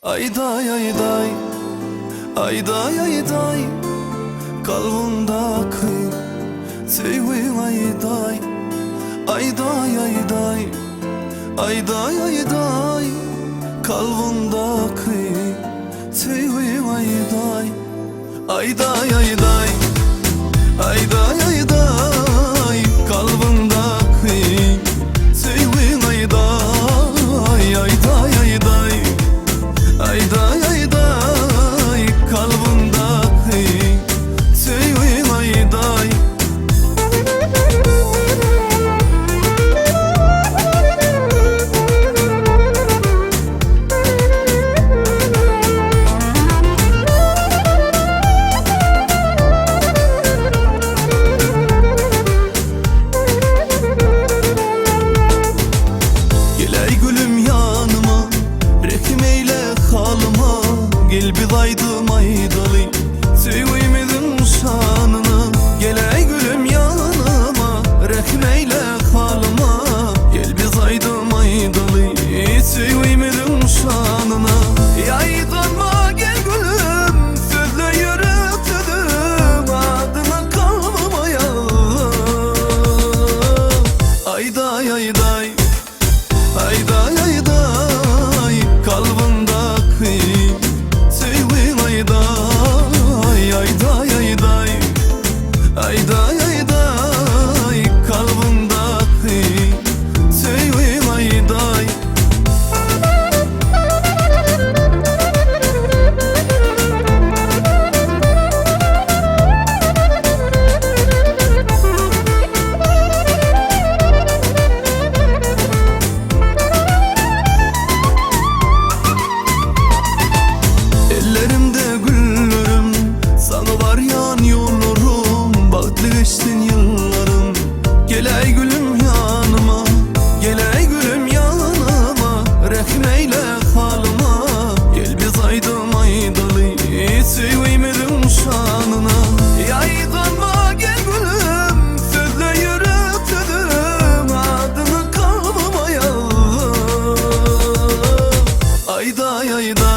Ayday ayday, ayday ayday, kalbimdaki sevgin ayday. Ayday ayday, ayday ayday, kalbimdaki sevgin ayday. Ayday ayday, ayday ayday, kalbimdaki sevgin ayday. Ayday ayday, ayday ayday, kalbimdaki sevgin ayday. Gel bir daydım aydalı, sevmedim şanına. Gel ey gülüm yanıma, rahmeyle halıma. Gel bir daydım aydalı, sevmedim şanına. Yaydanma gel gülüm, sözle yürütüdüm adına kalmamaya. Ayday ayday, ayday ayday, kalbimdaki sevgin ayday. Ayday ayday, ayday ayday, kalbimdaki sevgin ayday. Ellerimde güllerim, sana var yan yollarım. Bahtlı geçtin yıllarım. Gel ey gülüm yanıma, gel ey gülüm yanıma. Rahmeyle halıma. Gel biz aydım aydalı, sevmedim şanına. Yaydanma gel gülüm, sözle yürütüdüm adını kalmamaya. Ayday ayday,